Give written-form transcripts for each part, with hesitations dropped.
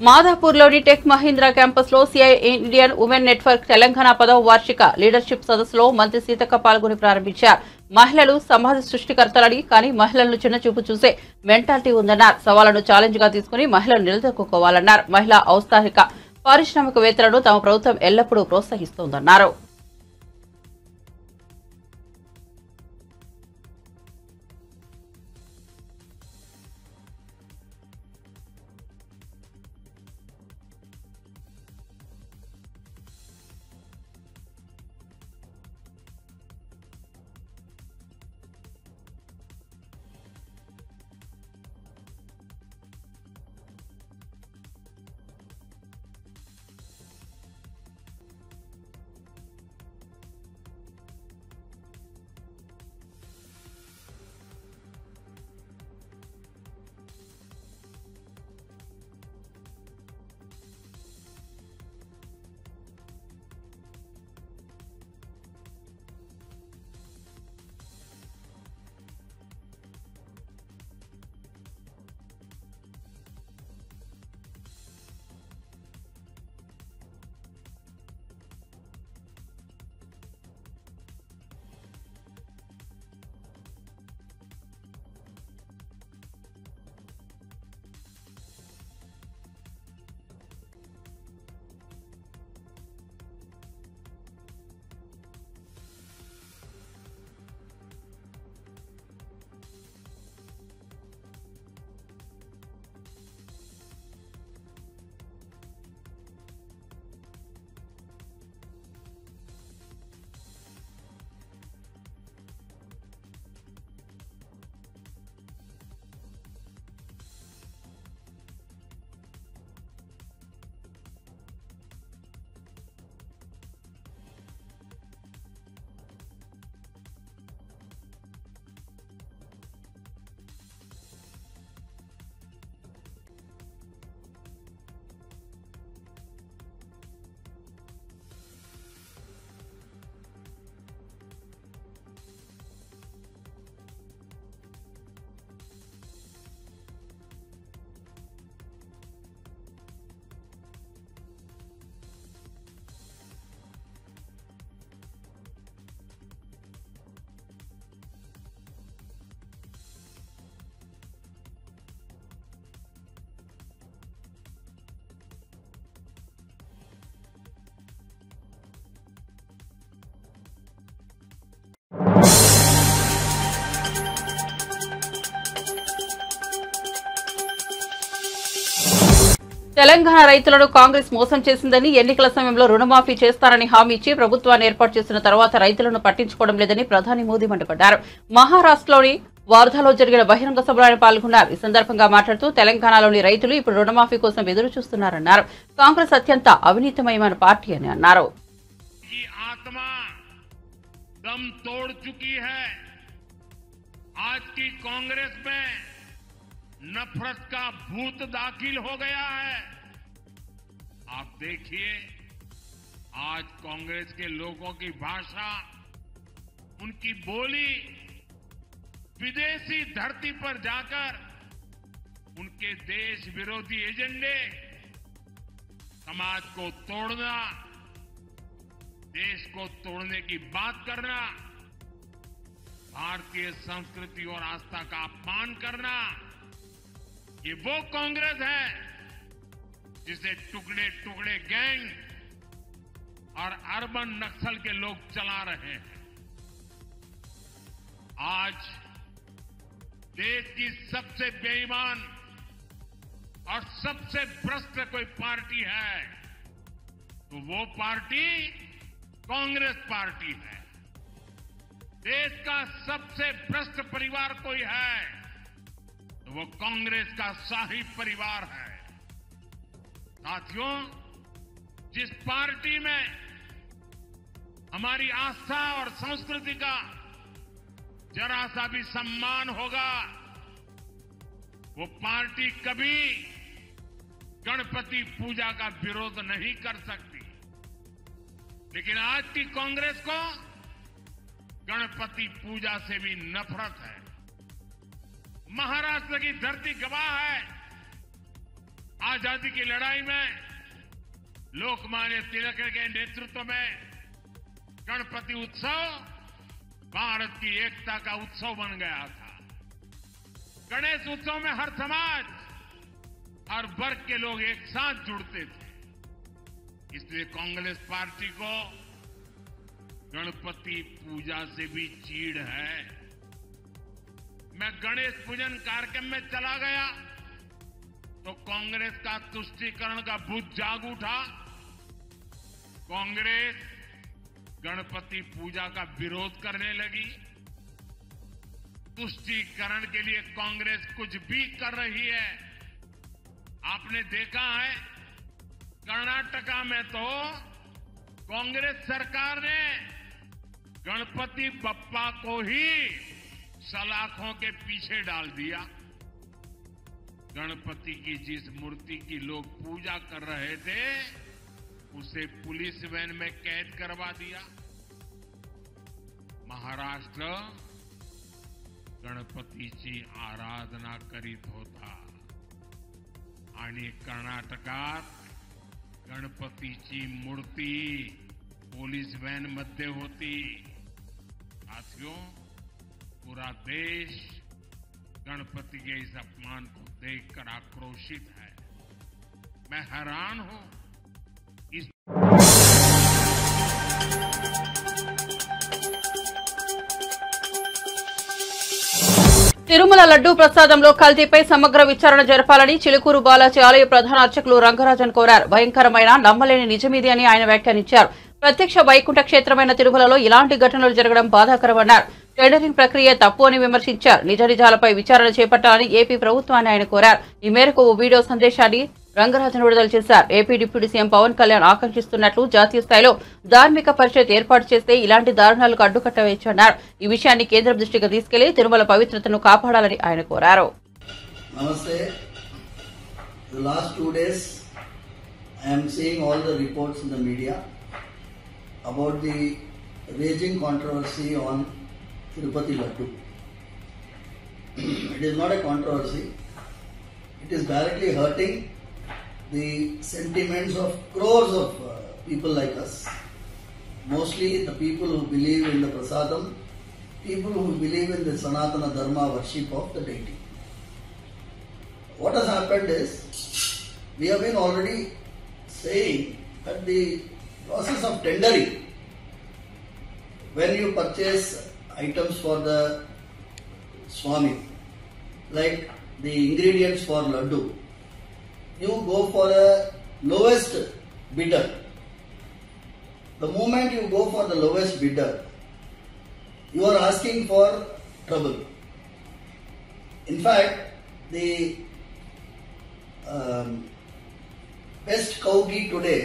మాదాపూర్లోని tech Mahindra క్యాంపస్లో CI Indian women network Telangana 10వ వార్షిక లీడర్షిప్ సదస్సులో మంత్రి సీతక్క పాల్గొని ప్రారంభించారు. మహిళలు సమాజ సృష్టికర్తలని, కానీ మహిళలను చిన్నచూపు చూసే మెంటాలిటీ ఉందన్నారు. సవాళ్లను ఛాలెంజ్ గా తీసుకుని మహిళలు నిలదొక్కుకోవాలన్నారు. మహిళా ఔత్సాహిక పారిశ్రామికవేత్తలను తమ ప్రభుత్వం ఎల్లప్పుడూ ప్రోత్సహిస్తోందన్నారు. తెలంగాణ రైతులను కాంగ్రెస్ మోసం చేసిందని, ఎన్నికల సమయంలో రుణమాఫీ చేస్తారని హామీ ఇచ్చి ప్రభుత్వాన్ని ఏర్పాటు చేసిన తర్వాత రైతులను పట్టించుకోవడం లేదని ప్రధాని మోదీ మండిపడ్డారు. మహారాష్ట్రలోని వార్ధాలో జరిగిన బహిరంగ సభలో ఆయన పాల్గొన్నారు. ఈ సందర్భంగా మాట్లాడుతూ తెలంగాణలోని రైతులు ఇప్పుడు రుణమాఫీ కోసం ఎదురు చూస్తున్నారన్నారు. కాంగ్రెస్ అత్యంత అవినీతిమయమైన పార్టీ అని అన్నారు. नफरत का भूत दाखिल हो गया है। आप देखिए, आज कांग्रेस के लोगों की भाषा, उनकी बोली विदेशी धरती पर जाकर उनके देश विरोधी एजेंडे, समाज को तोड़ना, देश को तोड़ने की बात करना, भारतीय संस्कृति और आस्था का अपमान करना, ये वो कांग्रेस है जिसे टुकड़े टुकड़े गैंग और अर्बन नक्सल के लोग चला रहे हैं। आज देश की सबसे बेईमान और सबसे भ्रष्ट कोई पार्टी है तो वो पार्टी कांग्रेस पार्टी है। देश का सबसे भ्रष्ट परिवार कोई है तो वो कांग्रेस का शाही परिवार है। साथियों, जिस पार्टी में हमारी आस्था और संस्कृति का जरा सा भी सम्मान होगा, वो पार्टी कभी गणपति पूजा का विरोध नहीं कर सकती। लेकिन आज की कांग्रेस को गणपति पूजा से भी नफरत है। महाराष्ट्र की धरती गवाह है आजादी की लड़ाई में लोकमान्य तिलक के नेतृत्व में गणपति उत्सव भारत की एकता का उत्सव बन गया था। गणेश उत्सव में हर समाज, हर वर्ग के लोग एक साथ जुड़ते थे। इसलिए कांग्रेस पार्टी को गणपति पूजा से भी चीड़ है। मैं गणेश पूजन कार्यक्रम में चला गया तो कांग्रेस का तुष्टीकरण का भूत जाग उठा। कांग्रेस गणपति पूजा का विरोध करने लगी। तुष्टीकरण के लिए कांग्रेस कुछ भी कर रही है। आपने देखा है कर्नाटका में तो कांग्रेस सरकार ने गणपति बप्पा को ही सलाखों के पीछे डाल दिया। गणपति की जिस मूर्ति की लोग पूजा कर रहे थे उसे पुलिस वैन में कैद करवा दिया। महाराष्ट्र गणपतीची आराधना करीत होता आणि कर्नाटकात गणपतीची मूर्ति पुलिस वैन मध्ये होती। साथियों, पूरा देश गणपति के इस अपमान को देखकर आक्रोशित है। मैं हैरान हूं। इस తిరుమల లడ్డూ ప్రసాదంలో కల్తీపై సమగ్ర విచారణ జరపాలని చిలుకూరు బాలాజీ ఆలయ ప్రధాన అర్చకులు రంగరాజన్ కోరారు. భయంకరమైన నమ్మలేని నిజమిది అని ఆయన వ్యాఖ్యానించారు. ప్రత్యక్ష వైకుంఠ క్షేత్రమైన తిరుమలలో ఇలాంటి ఘటనలు జరగడం బాధాకరమన్నారు. టెండరింగ్ ప్రక్రియ తప్పు అని విమర్శించారు. నిజ నిజాలపై విచారణ చేపట్టాలని ఏపీ ప్రభుత్వాన్ని ఆయన కోరారు. ఈ మేరకు ఓ వీడియో సందేశాన్ని రంగరాజన్ విడుదల చేశారు. AP deputy CM Pawan Kalyan ఆకాంక్షిస్తున్నట్లు జాతీయ స్థాయిలో ధార్మిక పరిషత్ ఏర్పాటు చేస్తే ఇలాంటి దారుణాలకు అడ్డుకట్టవేయచ్చన్నారు. ఈ విషయాన్ని కేంద్రం దృష్టికి తీసుకెళ్లి తిరుమల పవిత్రతను కాపాడాలని ఆయన కోరారు. నమస్తే. The last 2 days I am seeing all the reports in the media about the raging controversy on Tirupati Laddu. It is not a controversy. It is directly hurting the sentiments of crores of people like us. Mostly the people who believe in the prasadam, people who believe in the Sanatana Dharma worship of the deity. What has happened is, we have been already saying that the process of tendering, when you purchase items for the Swami, like the ingredients for laddu, you go for the lowest bidder. The moment you go for the lowest bidder, you are asking for trouble. In fact, the best cow ghee today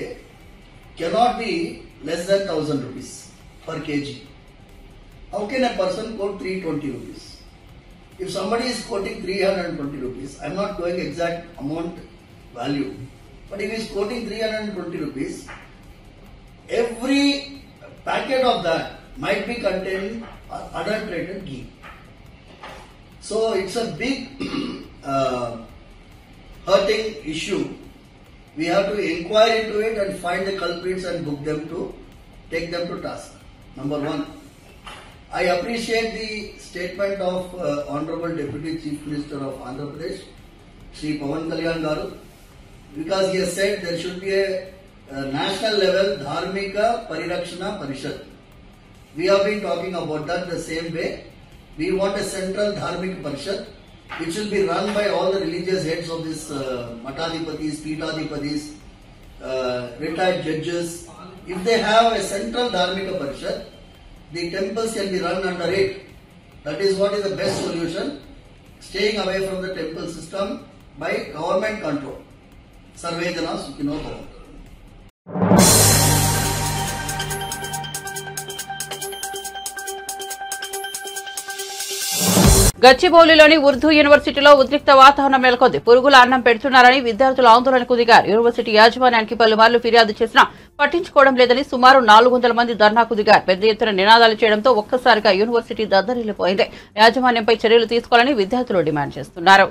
cannot be less than 1000 rupees per kg. How can a person quote 320 rupees? If somebody is quoting 320 rupees, I am not going exact amount value, but if he is quoting 320 rupees, every packet of that might be containing adulterated ghee. So it's a big hurting issue. We have to inquire into it and find the culprits and book them to take them to task. Number one, I appreciate the statement of Honorable Deputy Chief Minister of Andhra Pradesh, Shri Pawan Kalyan Garu, because he has said there should be a national level Dharmika Parirakshana Parishad. We have been talking about that the same way. We want a central Dharmika Parishad which will be run by all the religious heads of this Matadipatis, Pitadipatis, retired judges. If they have a central Dharmika Parishad, the temples can be run under it. That is what is the best solution. Staying away from the temple system by government control. Sarve Jana Sukhino Bhavantu. గచ్చిబౌలిలోని Urdu యూనివర్సిటీలో ఉద్రిక్త వాతావరణం నెలకొంది. పురుగుల అన్నం పెడుతున్నారని విద్యార్థులు ఆందోళనకు దిగారు. యూనివర్సిటీ యాజమాన్యానికి పలుమార్లు ఫిర్యాదు చేసినా పట్టించుకోవడం లేదని సుమారు 400 మంది ధర్నాకు దిగారు. పెద్ద ఎత్తున నినాదాలు చేయడంతో ఒక్కసారిగా యూనివర్సిటీ దద్దరిల్లిపోయింది. యాజమాన్యంపై చర్యలు తీసుకోవాలని విద్యార్థులు డిమాండ్ చేస్తున్నారు.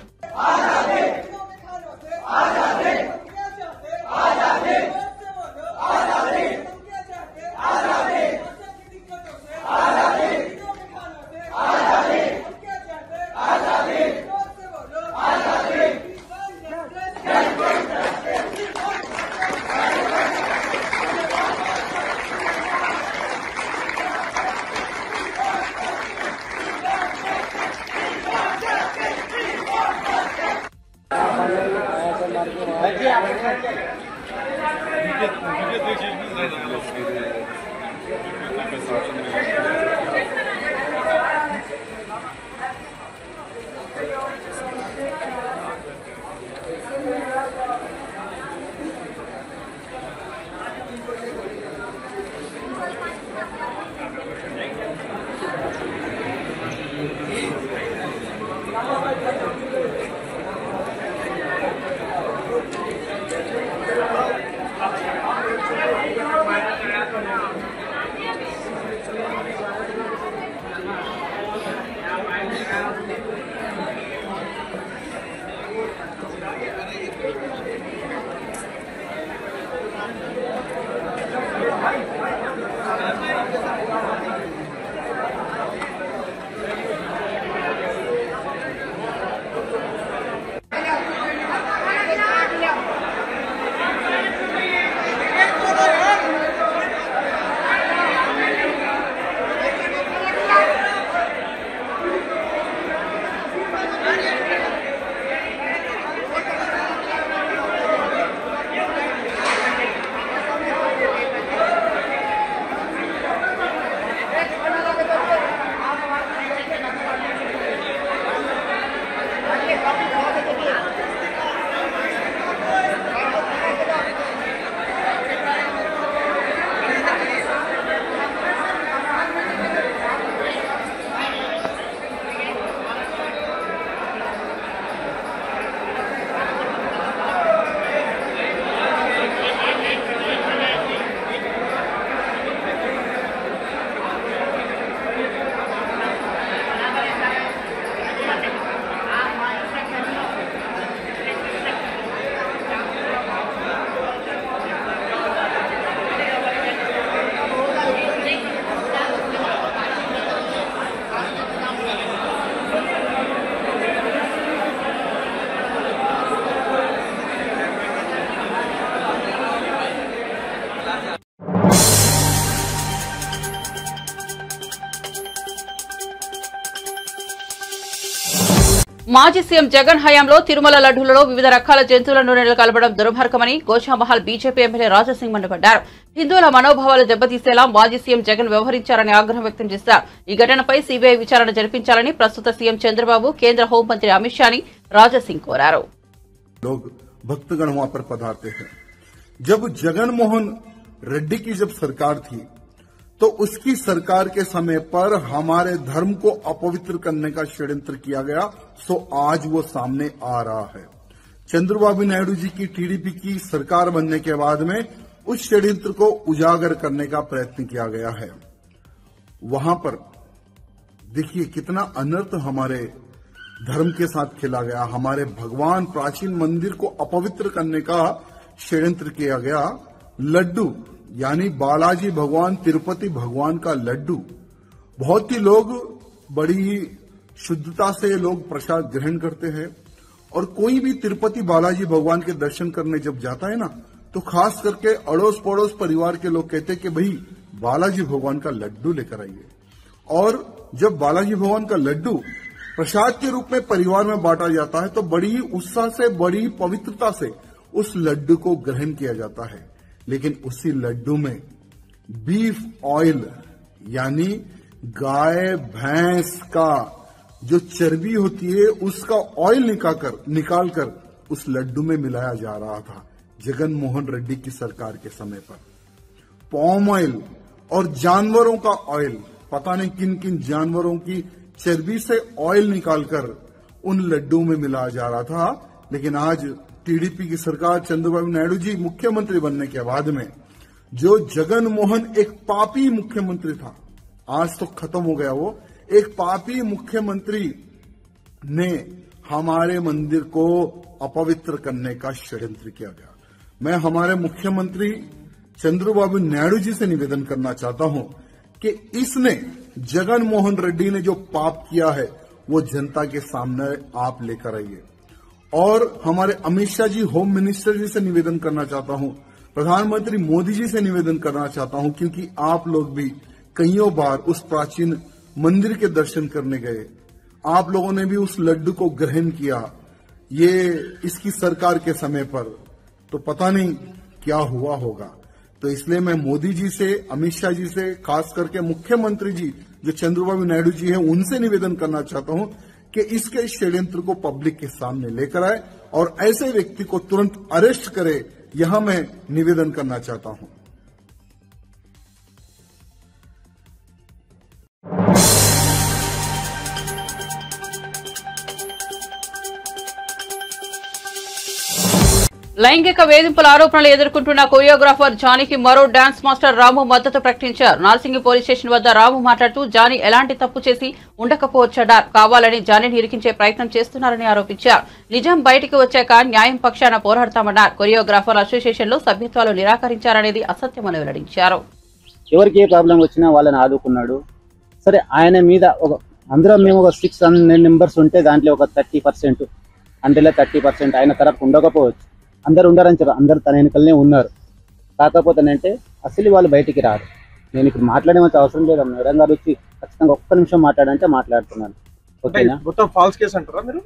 మాజీ సీఎం జగన్ హయాంలో తిరుమల లడ్డూలలో వివిధ రకాల జంతువుల నూనెలు కలపడం దుర్మార్గమని గోషామహల్ బీజేపీ ఎమ్మెల్యే రాజాసింగ్ మండిపడ్డారు. హిందువుల మనోభావాలు దెబ్బతీసేలా మాజీ సీఎం జగన్ వ్యవహరించారని ఆగ్రహం వ్యక్తం చేశారు. ఈ ఘటనపై సీబీఐ విచారణ జరిపించాలని ప్రస్తుత సీఎం చంద్రబాబు కేంద్ర హోంమంత్రి అమిత్ షాని రాజాసింగ్ కోరారు. भक्तगण वहां पर पधारते हैं। जब जगन मोहन रेड्डी की जब सरकार थी तो उसकी सरकार के समय पर हमारे धर्म को अपवित्र करने का षड्यंत्र किया गया, सो आज वो सामने आ रहा है। चंद्रबाबू नायडू जी की टीडीपी की सरकार बनने के बाद में उस षड्यंत्र को उजागर करने का प्रयत्न किया गया है। वहां पर देखिए कितना अनर्थ हमारे धर्म के साथ खेला गया, हमारे भगवान प्राचीन मंदिर को अपवित्र करने का षड्यंत्र किया गया। लड्डू यानी बालाजी भगवान तिरुपति भगवान का लड्डू, बहुत ही लोग बड़ी शुद्धता से लोग प्रसाद ग्रहण करते हैं और कोई भी तिरुपति बालाजी भगवान के दर्शन करने जब जाता है ना तो खास करके अड़ोस पड़ोस परिवार के लोग कहते हैं कि भाई बालाजी भगवान का लड्डू लेकर आइए। और जब बालाजी भगवान का लड्डू प्रसाद के रूप में परिवार में बांटा जाता है तो बड़ी उत्साह से बड़ी पवित्रता से उस लड्डू को ग्रहण किया जाता है। लेकिन उसी लड्डू में बीफ ऑयल यानी गाय भैंस का जो चर्बी होती है उसका ऑयल निकालकर उस लड्डू में मिलाया जा रहा था जगन मोहन रेड्डी की सरकार के समय पर। पॉम ऑयल और जानवरों का ऑयल, पता नहीं किन किन जानवरों की चर्बी से ऑयल निकालकर उन लड्डू में मिलाया जा रहा था। लेकिन आज टीडीपी की सरकार चंद्रबाबू नायडू जी मुख्यमंत्री बनने के बाद में जो जगन मोहन एक पापी मुख्यमंत्री था, आज तो खत्म हो गया वो, एक पापी मुख्यमंत्री ने हमारे मंदिर को अपवित्र करने का षड्यंत्र किया गया। मैं हमारे मुख्यमंत्री चंद्रबाबू नायडू जी से निवेदन करना चाहता हूं कि इसने जगन मोहन रेड्डी ने जो पाप किया है वो जनता के सामने आप लेकर आइए। और हमारे अमित शाह जी होम मिनिस्टर जी से निवेदन करना चाहता हूं, प्रधानमंत्री मोदी जी से निवेदन करना चाहता हूं, क्योंकि आप लोग भी कईयों बार उस प्राचीन मंदिर के दर्शन करने गए, आप लोगों ने भी उस लड्डू को ग्रहण किया। ये इसकी सरकार के समय पर तो पता नहीं क्या हुआ होगा। तो इसलिए मैं मोदी जी से, अमित शाह जी से, खास करके मुख्यमंत्री जी जो चंद्रबाबू नायडू जी हैं, उनसे निवेदन करना चाहता हूं कि इसके षड्यंत्र को पब्लिक के सामने लेकर आए और ऐसे व्यक्ति को तुरंत अरेस्ट करे। यहां मैं निवेदन करना चाहता हूं। లైంగిక వేధింపుల ఆరోపణలు ఎదుర్కొంటున్న కొరియోగ్రాఫర్ జానీకి మరో డాన్స్ మాస్టర్ రాము మద్దతు ప్రకటించారు. నార్సింగి పోలీస్ స్టేషన్ వద్ద రాము మాట్లాడుతూ జానీ ఎలాంటి తప్పు చేసి ఉండకపోవచ్చన్నారు. కావాలని జానీని ఇరికించే ప్రయత్నం చేస్తున్నారని ఆరోపించారు. నిజం బయటికి వచ్చాక న్యాయం పక్షాన పోరాడతామన్నారు. కొరియోగ్రాఫర్ అసోసియేషన్ లో సభ్యత్వాలు నిరాకరించారనేది అసత్యమని వెల్లడించారు. ఎవరికి ఏ ప్రాబ్లం వచ్చినా వాళ్ళని ఆదుకున్నాడు. సరే, ఆయన మీద అందరం మేము 600 మెంబర్స్ ఉంటే దాంట్లో ఒక 30% అందులో 30% ఆయన తరపు ఉండకపోవచ్చు. అందరు ఉండారని చెప్పారు. అందరు తన వెనుకలనే ఉన్నారు. కాకపోతే అంటే అసలు వాళ్ళు బయటికి రారు. నేను ఇప్పుడు మాట్లాడేమంత అవసరం లేదు. మేడం గారు వచ్చి ఖచ్చితంగా ఒక్క నిమిషం మాట్లాడంటే మాట్లాడుతున్నాను. ఓకేనా? మొత్తం ఫాల్స్ కేసు అంటారా మీరు?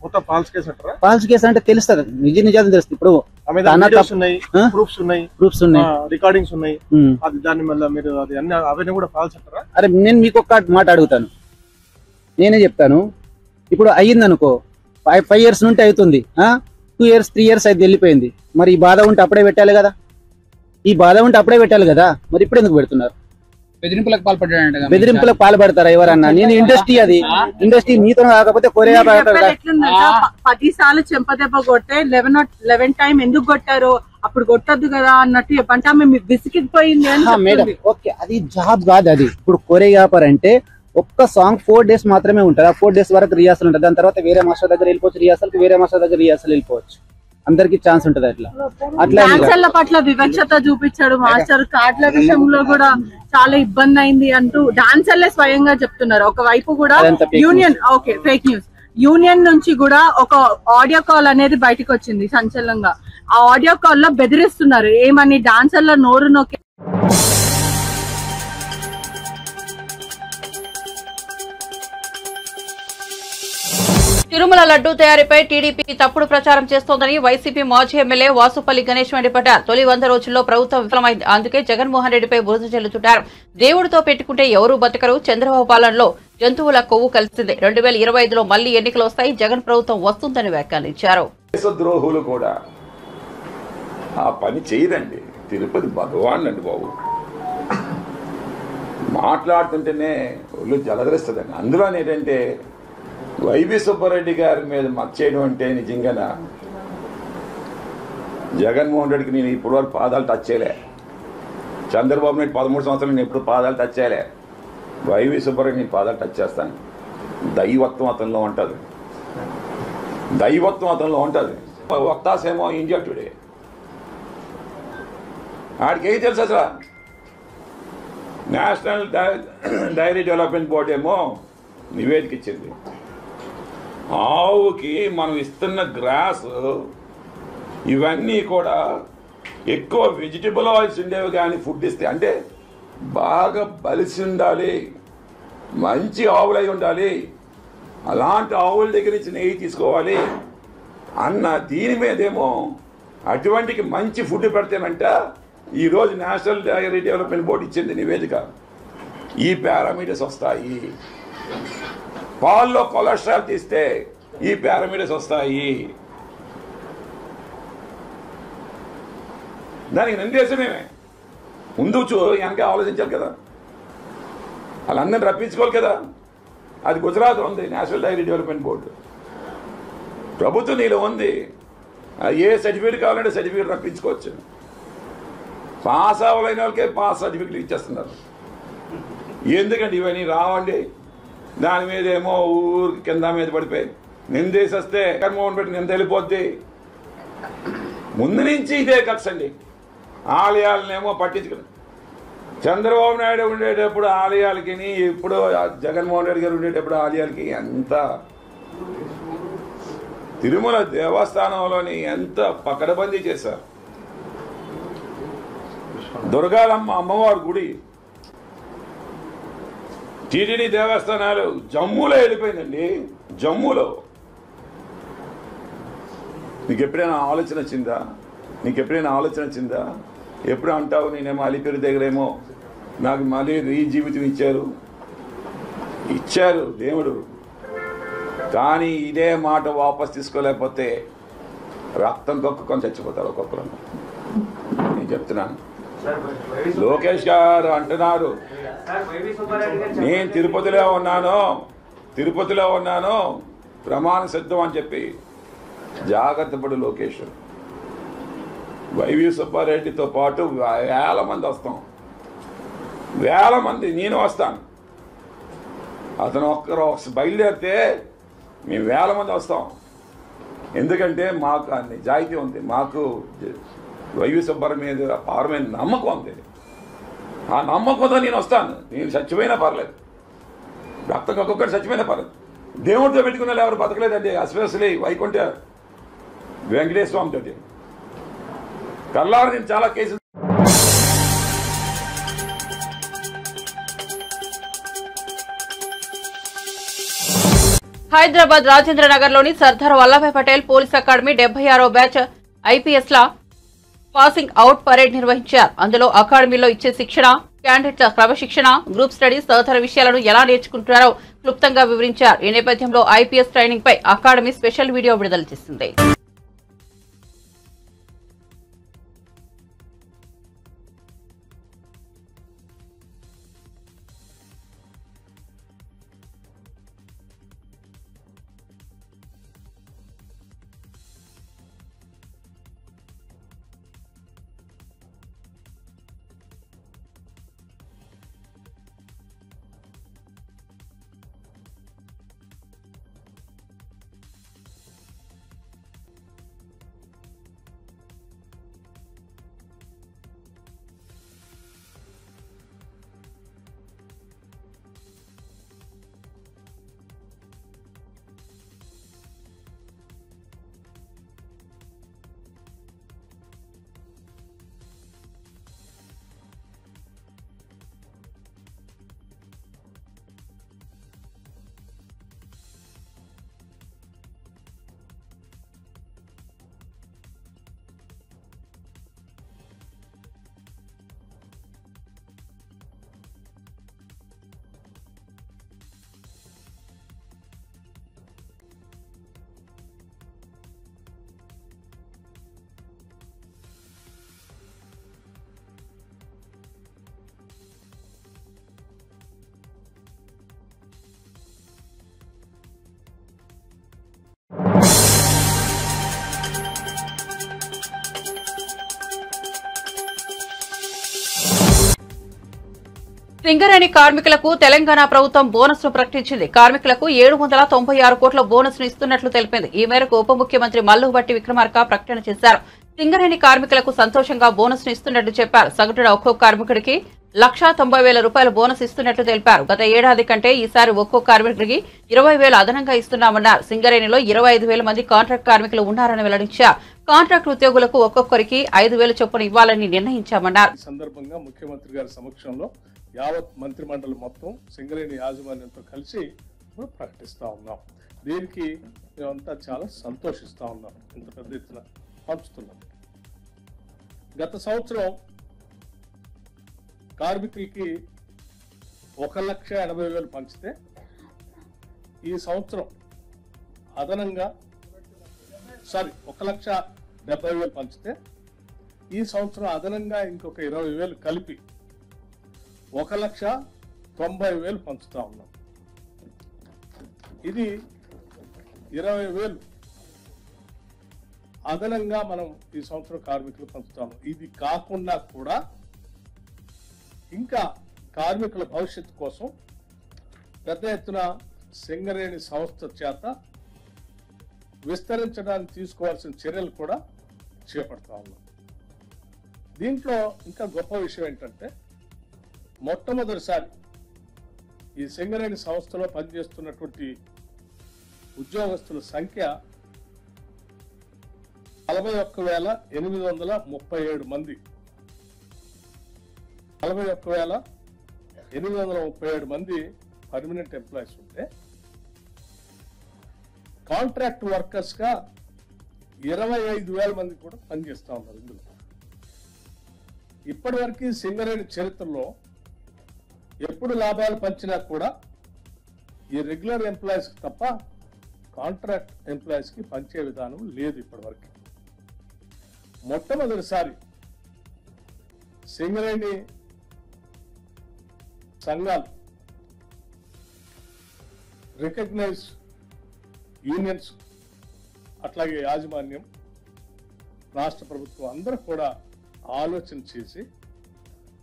మొత్తం ఫాల్స్ కేసు అంటారా? ఫాల్స్ కేసు అంటే తెలుస్తుంది, నిజాలు తెలుస్తుంది. ఇప్పుడు ప్రూఫ్స్ ఉన్నాయి, రికార్డింగ్స్ ఉన్నాయి. అది దాన్ని మళ్ళీ మీరు అది అన్ని అవన్నీ కూడా ఫాల్స్ అంటారా? అరే, నేను మీకు ఒక్క మాట అడుగుతాను, నేనే చెప్తాను. ఇప్పుడు అయ్యింది అనుకో, 5 years నుండి అవుతుంది, 2 years 3 years అయితే వెళ్ళిపోయింది. మరి ఈ బాధ ఉంటే అప్పుడే పెట్టాలి కదా, మరి ఇప్పుడు ఎందుకు పెడుతున్నారు? బెదిరింపులకు పాల్పడతారా ఎవరన్నా? నేను ఇండస్ట్రీ మీతో కాకపోతే కొరియా 10 సార్లు చెంపదెబ్బ కొట్టే 11 టైం ఎందుకు కొట్టారు, అప్పుడు కొట్టద్దు కదా అన్నట్టు చెప్పంటే ఆమె విసిగిపోయింది అని. మేడం, ఓకే, అది జాబ్ కాదు. అది ఇప్పుడు కొరియోగ్రాఫర్ అంటే ఒక్క సాంగ్ 4 days మాత్రమే ఉంటుంది. ఆ 4 days వరకు రిహార్సల్ ఉంటుంది. దాని తర్వాత వేరే మాస్టర్ దగ్గర వెళ్ళిపోవచ్చు, వేరే మాస్టర్ దగ్గర రిహార్సల్ వెళ్ళిపోవచ్చు. అందరికి ఛాన్స్ ఉంటుంది. అట్లా డాన్సర్ల పట్ల వివక్షత చూపించాడు మాస్టర్. కార్డుల విషయంలో కూడా చాలా ఇబ్బంది అయింది అంటూ డాన్సర్లే స్వయంగా చెప్తున్నారు. ఒకవైపు కూడా union, okay, fake news, union నుంచి కూడా ఒక ఆడియో కాల్ అనేది బయటకు వచ్చింది సంచలనంగా. ఆ ఆడియో కాల్ లో బెదిరిస్తున్నారు ఏమని, డాన్సర్ల నోరు నొక్కి. తిరుమల లడ్డూ తయారీపై టీడీపీ తప్పుడు ప్రచారం చేస్తోందని వైసీపీ మాజీ ఎమ్మెల్యే వాసుపల్లి గణేష్ మండిపడ్డారు. తొలి 100 రోజుల్లో ప్రభుత్వం విఫలమైంది, అందుకే జగన్మోహన్ రెడ్డిపై బురద జల్లుతుంటారు. దేవుడితో పెట్టుకుంటే ఎవరూ బతకరు. చంద్రబాబు పాలనలో జంతువుల కొవ్వు కలిసింది. 2025లో మళ్లీ ఎన్నికలు వస్తాయి, జగన్ ప్రభుత్వం వస్తుందని వ్యాఖ్యానించారు. ద్రోహులు కూడా ఆ పని చేయదండి. తిరుపతి భగవాన్ అండి బాబు, మాట్లాడుతుంటేనే ఒళ్ళు జలదరిస్తుందండి. అందులో ఏంటంటే వైవి సుబ్బారెడ్డి గారి మీద మచ్చేయడం అంటే నిజంగా జగన్మోహన్ రెడ్డికి నేను ఇప్పుడు వరకు పాదాలు టచ్ చేయలే. చంద్రబాబు నాయుడు 13 సంవత్సరాలు నేను ఎప్పుడు పాదాలు టచ్ చేయలే. వైవి సుబ్బారెడ్డి నేను పాదాలు టచ్ చేస్తాను. దైవత్వం అతనిలో ఉంటుంది. వక్తాసేమో ఇండియా టుడే, ఆడికి ఏం తెలుసు అసలు. నేషనల్ డైరీ డెవలప్మెంట్ బోర్డు ఏమో నివేదిక ఇచ్చింది. ఆవుకి మనం ఇస్తున్న గ్రాస్ ఇవన్నీ కూడా ఎక్కువ వెజిటబుల్ ఆయిల్స్ ఉండేవి కానీ ఫుడ్ ఇస్తే అంటే బాగా బలిసి ఉండాలి, మంచి ఆవులు అయి ఉండాలి, అలాంటి ఆవుల దగ్గర నుంచి నెయ్యి తీసుకోవాలి అన్న దీని మీదేమో అటువంటికి మంచి ఫుడ్ పెడితేనంట ఈరోజు నేషనల్ డైరీ డెవలప్మెంట్ బోర్డు ఇచ్చింది నివేదిక. ఈ పారామీటర్స్ వస్తాయి. పాల్లో కొలెస్ట్రాల్ తీస్తే ఈ పారామీటర్స్ వస్తాయి. దానికి నిర్దేశమేమే. ముందు వెనక ఆలోచించాలి కదా, వాళ్ళందరినీ రప్పించుకోవాలి కదా. అది గుజరాత్ ఉంది, నేషనల్ డైరీ డెవలప్మెంట్ బోర్డు. ప్రభుత్వం నీలో ఉంది. ఏ సర్టిఫికేట్ కావాలంటే సర్టిఫికేట్ రప్పించుకోవచ్చు. పాస్ అవ్వలేని వాళ్ళకే పాస్ సర్టిఫికేట్ ఇచ్చేస్తున్నారు. ఎందుకంటే ఇవన్నీ రావండి. దాని మీద ఏమో ఊరికి కింద మీద పడిపోయి నిందేసేస్తే జగన్మోహన్ రెడ్డి నింద వెళ్ళిపోద్ది. ముందు నుంచి ఇదే కక్ష అండి. ఆలయాలనేమో పట్టించుకుని చంద్రబాబు నాయుడు ఉండేటప్పుడు ఆలయాలకి, ఇప్పుడు జగన్మోహన్ రెడ్డి గారు ఉండేటప్పుడు ఆలయాలకి ఎంత తిరుమల దేవస్థానంలోని ఎంత పకడ్బందీ చేశారు. దుర్గాలమ్మ అమ్మవారి గుడి, టీటీడీ దేవస్థానాలు జమ్మూలో వెళ్ళిపోయిందండి. జమ్మూలో మీకు ఎప్పుడైనా ఆలోచన వచ్చిందా? నీకు ఎప్పుడైనా ఆలోచన వచ్చిందా? ఎప్పుడు అంటావు నేనేమో అలిపిరి దగ్గరేమో నాకు మళ్ళీ ఈ జీవితం ఇచ్చారు దేవుడు, కానీ ఇదే మాట వాపస్ తీసుకోలేకపోతే రక్తం కొక్కుకొని చచ్చిపోతారు ఒక్కొక్కరు. నేను చెప్తున్నాను. లోకేష్ గారు అంటున్నారు నేను తిరుపతిలో ఉన్నాను ప్రమాణ సిద్ధం అని చెప్పి. జాగ్రత్త పడు లోకేష్. వైవి సుబ్బారెడ్డితో పాటు వేల మంది వస్తాం, వేల మంది. నేను వస్తాను. అతను ఒక్కరు బయలుదేరితే మేము వేల మంది వస్తాం. ఎందుకంటే మాకు నిజాయితీ ఉంది, మాకు వైవి సుబ్బారెడ్డి మీద పారమైన నమ్మకం ఉంది. ఆ నమ్మకంతో నేను వస్తాను. నేను చచ్చిపోయినా పర్లేదు, రక్తం ఒక్కొక్కటి చచ్చిపోయినా పర్లేదు. దేవుడితో పెట్టుకున్న వాళ్ళు ఎవరు బతకలేదండి. ఎస్పెషలీ వైకుంఠ వెంకటేశ్వర స్వామితో కల్లారు నేను చాలా కేసులు. హైదరాబాద్ రాజేంద్ర నగర్ లోని సర్దార్ వల్లభాయ్ పటేల్ పోలీస్ అకాడమీ 76వ బ్యాచ్ ఐపీఎస్ ల పాసింగ్ అవుట్ పరేడ్ నిర్వహించారు. అందులో అకాడమీలో ఇచ్చే శిక్షణ, క్యాండిడేట్ల క్రమశిక్షణ, గ్రూప్ స్టడీస్ తదితర విషయాలను ఎలా నేర్చుకుంటున్నారో క్లుప్తంగా వివరించారు. ఈ నేపథ్యంలో ఐపీఎస్ ట్రైనింగ్ పై అకాడమీ స్పెషల్ వీడియో విడుదల చేసింది. సింగరేణి కార్మికులకు తెలంగాణ ప్రభుత్వం బోనస్ ను ప్రకటించింది. కార్మికులకు 796 కోట్ల బోనస్ ను ఇస్తున్నట్లు తెలిపింది. ఈ మేరకు ఉప ముఖ్యమంత్రి మల్లుబట్టి విక్రమార్క ప్రకటన చేశారు. సింగరేణి కార్మికులకు సంతోషంగా బోనస్ ను ఇస్తున్నట్లు చెప్పారు. సగటున ఒక్కో కార్మికుడికి 1,90,000 రూపాయల బోనస్ ఇస్తున్నట్లు తెలిపారు. గత ఏడాది కంటే ఈసారి ఒక్కో కార్మికుడికి 20,000 అదనంగా ఇస్తున్నామన్నారు. సింగరేణిలో 25,000 మంది కాంట్రాక్ట్ కార్మికులు ఉన్నారని వెల్లడించారు. కాంట్రాక్ట్ ఉద్యోగులకు ఒక్కొక్కరికి 5,000 చొప్పున ఇవ్వాలని నిర్ణయించామన్నారు. ఈ సందర్భంగా ముఖ్యమంత్రి గారి సమక్షంలో యావత్ మంత్రిమండలి మొత్తం సింగరేణి యాజమాన్యంతో కలిసి ఇప్పుడు ప్రకటిస్తా ఉన్నాం. దీనికి మేమంతా చాలా సంతోషిస్తా ఉన్నాం. ఇంత పెద్ద ఎత్తున పంచుతున్నాం. గత సంవత్సరం కార్మికులకి 1,80,000 పంచితే ఈ సంవత్సరం అదనంగా 1,70,000 పంచితే ఈ సంవత్సరం అదనంగా ఇంకొక 20,000 కలిపి 1,90,000 పంచుతా ఉన్నాం. ఇది 20,000 అదనంగా మనం ఈ సంవత్సరం కార్మికులు పంచుతాము. ఇది కాకుండా కూడా ఇంకా కార్మికుల భవిష్యత్తు కోసం పెద్ద ఎత్తున సింగరేణి సంస్థ చేత విస్తరించడానికి తీసుకోవాల్సిన చర్యలు కూడా చేపడతా ఉన్నాం. దీంట్లో ఇంకా గొప్ప విషయం ఏంటంటే మొట్టమొదటిసారి ఈ సింగరేణి సంస్థలో పనిచేస్తున్నటువంటి ఉద్యోగస్తుల సంఖ్య 41,837 మంది. 41,837 మంది పర్మనెంట్ ఎంప్లాయీస్ ఉంటే కాంట్రాక్ట్ వర్కర్స్ గా 25,000 మంది కూడా పనిచేస్తా ఉన్నారు ఇందులో. ఇప్పటి వరకు సింగరేణి చరిత్రలో ఎప్పుడు లాభాలు పంచినా కూడా ఈ రెగ్యులర్ ఎంప్లాయీస్ తప్ప కాంట్రాక్ట్ ఎంప్లాయీస్ కి పంచే విధానం లేదు ఇప్పటి వరకు. మొట్టమొదటిసారి సింగరేణి సంఘాలు, రికగ్నైజ్ యూనియన్స్, అట్లాగే యాజమాన్యం, రాష్ట్ర ప్రభుత్వం అందరూ కూడా ఆలోచన చేసి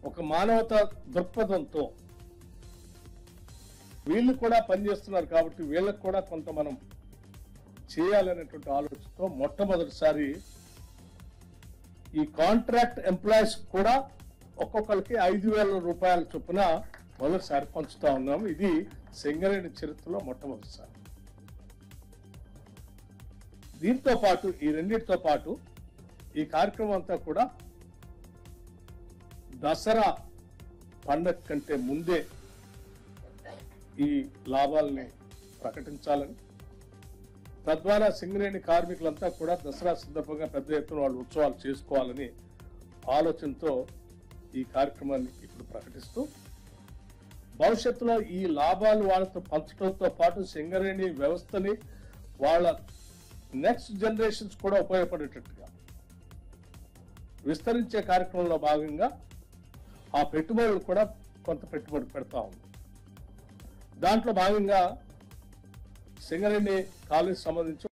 ఒక మానవతా దృక్పథంతో వీళ్ళు కూడా పనిచేస్తున్నారు కాబట్టి వీళ్ళకు కూడా కొంత మనం చేయాలనేటువంటి ఆలోచనతో మొట్టమొదటిసారి ఈ కాంట్రాక్ట్ ఎంప్లాయీస్ కూడా ఒక్కొక్కరికి 5,000 రూపాయల చొప్పున మొదటిసారి పంచుతా ఉన్నాము. ఇది సింగరేణి చరిత్రలో మొట్టమొదటిసారి. దీంతో పాటు ఈ రెండింటితో పాటు ఈ కార్యక్రమం అంతా కూడా దసరా పండగ కంటే ముందే ఈ లాభాలని ప్రకటించాలని, తద్వారా సింగరేణి కార్మికులంతా కూడా దసరా సందర్భంగా పెద్ద ఎత్తున వాళ్ళు ఉత్సవాలు చేసుకోవాలని ఆలోచనతో ఈ కార్యక్రమాన్ని ఇప్పుడు ప్రకటిస్తూ భవిష్యత్తులో ఈ లాభాలు వాళ్ళతో పంచడంతో పాటు సింగరేణి వ్యవస్థని వాళ్ళ నెక్స్ట్ జనరేషన్స్ కూడా ఉపయోగపడేటట్టుగా విస్తరించే కార్యక్రమంలో భాగంగా ఆ పెట్టుబడులు కూడా కొంత పెట్టుబడి పెడతా ఉంది. దాంట్లో భాగంగా సింగరేణి కాలేజ్ సంబంధించి